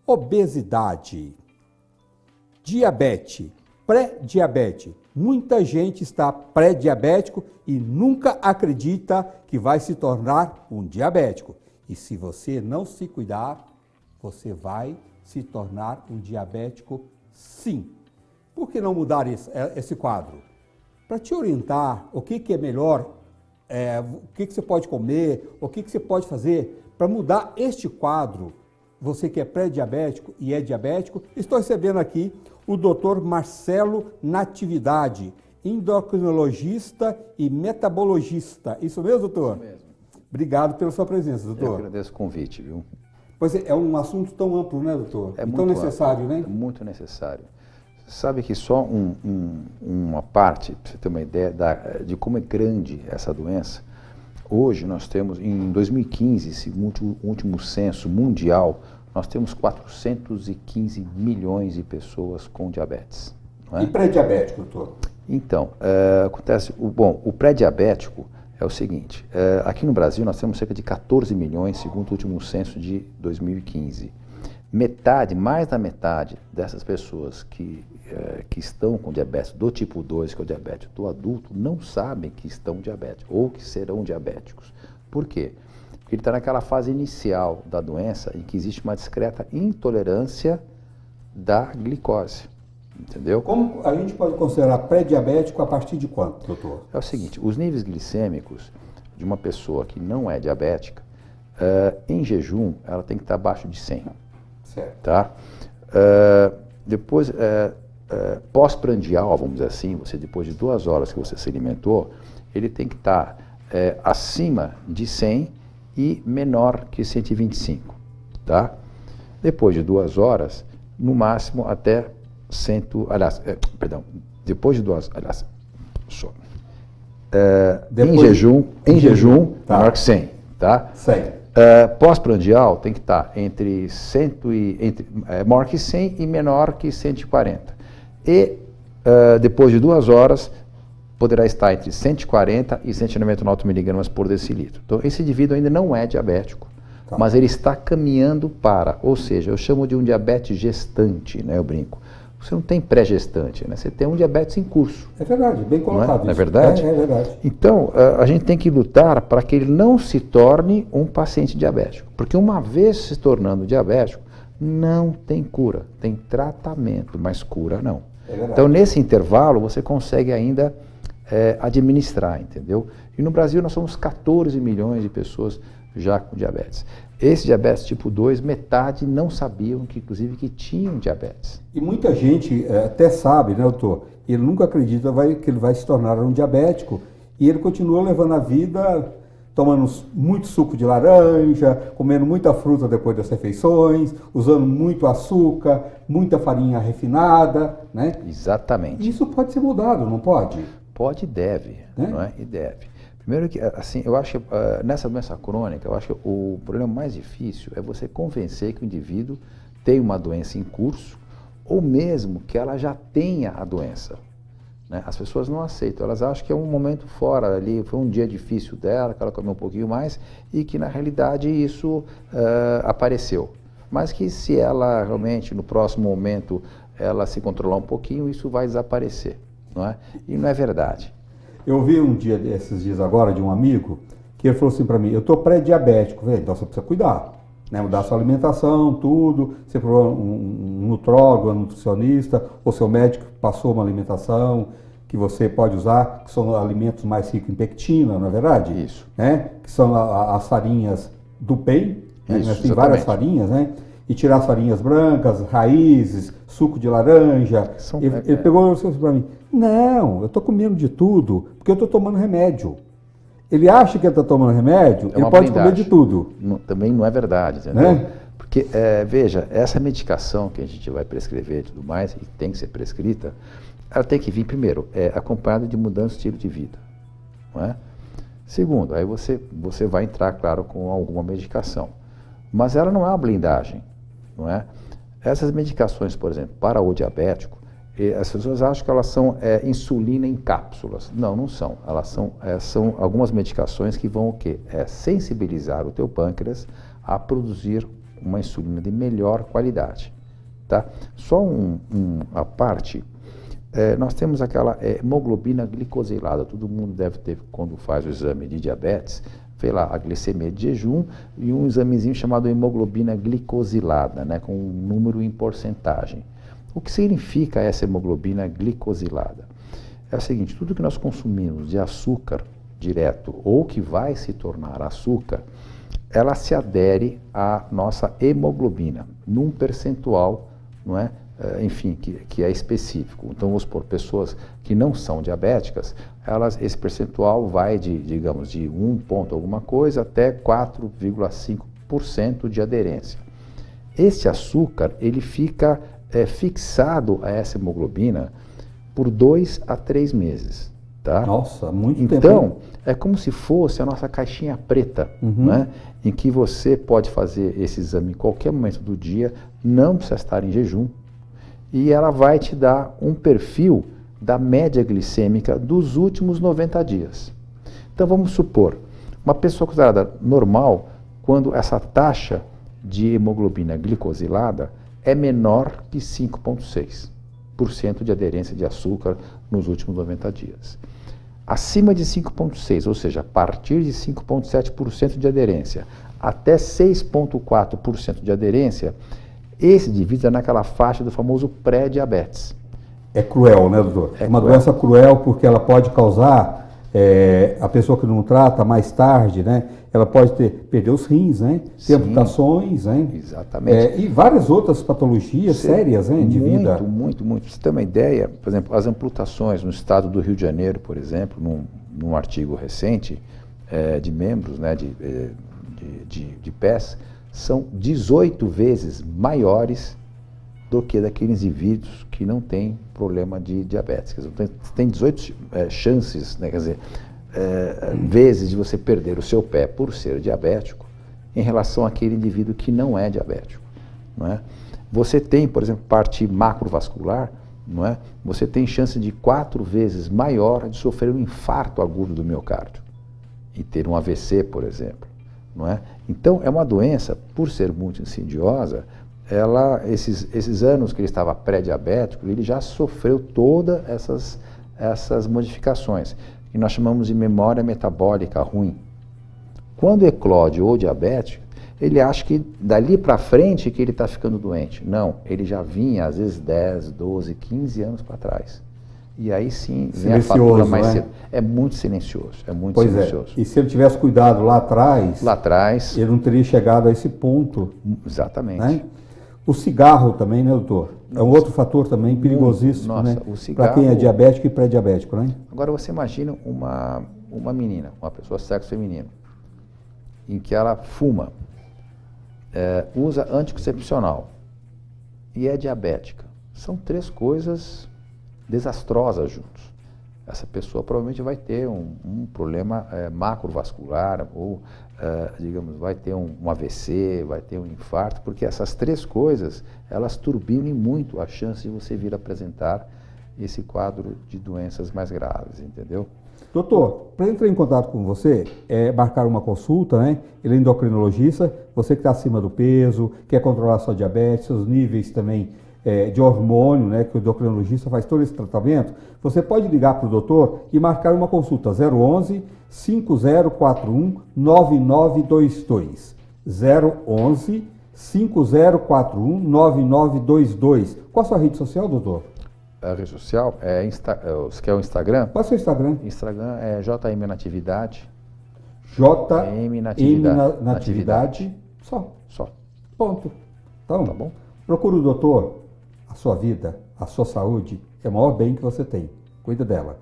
Obesidade, diabetes, pré-diabetes. Muita gente está pré-diabético e nunca acredita que vai se tornar um diabético. E se você não se cuidar, você vai se tornar um diabético sim. Por que não mudar esse quadro? Para te orientar o que é melhor, o que você pode comer, o que você pode fazer para mudar este quadro, você que é pré-diabético e é diabético, estou recebendo aqui o Dr. Marcelo Natividade, endocrinologista e metabologista. Isso mesmo, doutor? Isso mesmo. Obrigado pela sua presença, doutor. Eu agradeço o convite, viu? Pois é um assunto tão amplo, né, doutor? É e muito tão necessário, amplo, né? É muito necessário. Você sabe que só uma parte, para você ter uma ideia de como é grande essa doença, hoje nós temos, em 2015, segundo o último censo mundial, nós temos 415 milhões de pessoas com diabetes. Não é? E pré-diabético, doutor? Então, acontece, o pré-diabético é o seguinte, aqui no Brasil nós temos cerca de 14 milhões, segundo o último censo de 2015. Mais da metade dessas pessoas que estão com diabetes do tipo 2, que é o diabetes do adulto, não sabem que estão diabéticos ou que serão diabéticos. Por quê? Porque ele está naquela fase inicial da doença em que existe uma discreta intolerância da glicose. Entendeu? Como a gente pode considerar pré-diabético a partir de quanto, doutor? É o seguinte, os níveis glicêmicos de uma pessoa que não é diabética, em jejum, ela tem que estar abaixo de 100. Certo. Tá? Depois, pós-prandial, vamos dizer assim, depois de 2 horas que você se alimentou, ele tem que estar acima de 100 e menor que 125. Tá? Depois de 2 horas, no máximo até depois de 2 horas, em jejum, tá. menor que 100, tá? 100. Pós-prandial tem que estar entre maior que 100 e menor que 140. E depois de 2 horas, poderá estar entre 140 e 199 miligramas por decilitro. Então, esse indivíduo ainda não é diabético, tá, mas ele está caminhando para, ou seja, eu chamo de um diabetes gestante, né, eu brinco. Você não tem pré-gestante, né? Você tem um diabetes em curso. É verdade, bem colocado. Não é verdade? É verdade. Então, a gente tem que lutar para que ele não se torne um paciente diabético. Porque uma vez se tornando diabético, não tem cura. Tem tratamento, mas cura não. É verdade. Então, nesse intervalo, você consegue ainda administrar, entendeu? E no Brasil, nós somos 14 milhões de pessoas já com diabetes. Esse diabetes tipo 2, metade não sabiam que, inclusive, que tinham diabetes. E muita gente até sabe, né, doutor? Ele nunca acredita que ele vai se tornar um diabético e ele continua levando a vida tomando muito suco de laranja, comendo muita fruta depois das refeições, usando muito açúcar, muita farinha refinada, né? Exatamente. Isso pode ser mudado, não pode? Pode e deve, não é? E deve. Primeiro que, assim, eu acho que nessa doença crônica, eu acho que o problema mais difícil é você convencer que o indivíduo tem uma doença em curso ou mesmo que ela já tenha a doença. Né? As pessoas não aceitam, elas acham que é um momento fora ali, foi um dia difícil dela, que ela comeu um pouquinho mais e que na realidade isso apareceu. Mas que se ela realmente no próximo momento ela se controlar um pouquinho, isso vai desaparecer, não é? E não é verdade. Eu ouvi esses dias agora, de um amigo, que ele falou assim para mim, eu estou pré-diabético. Então você precisa cuidar, né? Mudar a sua alimentação, tudo. Você procura um nutrólogo, um nutricionista, ou seu médico passou uma alimentação que você pode usar, que são alimentos mais ricos em pectina, não é verdade? Isso. Né? Que são as farinhas do bem, né? Isso, Nós temos várias farinhas, né? E tirar as farinhas brancas, raízes, suco de laranja. Ele pegou e falou para mim, não, eu estou comendo de tudo, porque eu estou tomando remédio. Ele acha que ele está tomando remédio, ele pode comer de tudo. Também não é verdade, entendeu? Né? Porque, veja, essa medicação que a gente vai prescrever e tudo mais, e tem que ser prescrita, ela tem que vir, primeiro, acompanhada de mudança de estilo de vida. Não é? Segundo, aí você vai entrar, claro, com alguma medicação. Mas ela não é uma blindagem. Não é? Essas medicações, por exemplo, para o diabético, as pessoas acham que elas são insulina em cápsulas. Não, não são. Elas são algumas medicações que vão o quê? Sensibilizar o teu pâncreas a produzir uma insulina de melhor qualidade. Tá? Só a parte, nós temos aquela hemoglobina glicosilada, todo mundo deve ter, quando faz o exame de diabetes, vê lá a glicemia de jejum e um examezinho chamado hemoglobina glicosilada, né, com um número em porcentagem. O que significa essa hemoglobina glicosilada? É o seguinte, tudo que nós consumimos de açúcar direto ou que vai se tornar açúcar, ela se adere à nossa hemoglobina, num percentual, não é? Enfim, que é específico. Então, vamos supor, pessoas que não são diabéticas, esse percentual vai digamos, de 1 ponto alguma coisa até 4,5% de aderência. Esse açúcar, ele fica fixado a essa hemoglobina por 2 a 3 meses. Tá? Nossa, muito tempo. Então, é como se fosse a nossa caixinha preta, né? Em que você pode fazer esse exame em qualquer momento do dia, não precisa estar em jejum, e ela vai te dar um perfil da média glicêmica dos últimos 90 dias. Então, vamos supor, uma pessoa considerada normal, quando essa taxa de hemoglobina glicosilada é menor que 5,6% de aderência de açúcar nos últimos 90 dias. Acima de 5,6%, ou seja, a partir de 5,7% de aderência até 6,4% de aderência, esse indivíduo está naquela faixa do famoso pré-diabetes. É cruel, né, doutor? É uma cruel. Doença cruel porque ela pode causar, a pessoa que não trata mais tarde, né? Ela pode perder os rins, né? Ter Sim. amputações, né? Exatamente. E várias outras patologias sérias, né, de vida. Muito. Pra você ter uma ideia, por exemplo, as amputações no estado do Rio de Janeiro, por exemplo, num artigo recente de membros, né, de pés, são 18 vezes maiores do que daqueles indivíduos que não têm problema de diabetes. Quer dizer, tem 18 chances, né, quer dizer, vezes de você perder o seu pé por ser diabético em relação àquele indivíduo que não é diabético. Não é? Você tem, por exemplo, parte macrovascular, não é? Você tem chance de 4 vezes maior de sofrer um infarto agudo do miocárdio e ter um AVC, por exemplo. Não é? Então, é uma doença, por ser muito insidiosa, esses anos que ele estava pré-diabético, ele já sofreu todas essas modificações, que nós chamamos de memória metabólica ruim. Quando eclode ou diabético, ele acha que dali para frente que ele está ficando doente. Não, ele já vinha às vezes 10, 12, 15 anos para trás. E aí sim vem a fatura mais cedo. É muito silencioso, silencioso. E se ele tivesse cuidado lá atrás, ele não teria chegado a esse ponto. Exatamente. Né? O cigarro também, né, doutor? É um outro fator também perigosíssimo, né? Para quem é diabético e pré-diabético, né? Agora você imagina uma menina, uma pessoa sexo feminino, em que ela fuma, usa anticoncepcional e é diabética. São 3 coisas desastrosas juntos. Essa pessoa provavelmente vai ter um problema macrovascular ou, digamos, vai ter um AVC, vai ter um infarto, porque essas 3 coisas, elas turbinem muito a chance de você vir apresentar esse quadro de doenças mais graves, entendeu? Doutor, para entrar em contato com você, marcar uma consulta, né? Ele é endocrinologista, você que está acima do peso, quer controlar sua diabetes, seus níveis também de hormônio, né? Que o endocrinologista faz todo esse tratamento, você pode ligar para o doutor e marcar uma consulta 011 5041 9922. 011 5041 9922. Qual a sua rede social, doutor? A rede social você quer o Instagram? Qual é o seu Instagram? Instagram é JM Natividade. JM Natividade. Só. Ponto. Então, tá bom? Procura o doutor. A sua vida, a sua saúde é o maior bem que você tem. Cuida dela.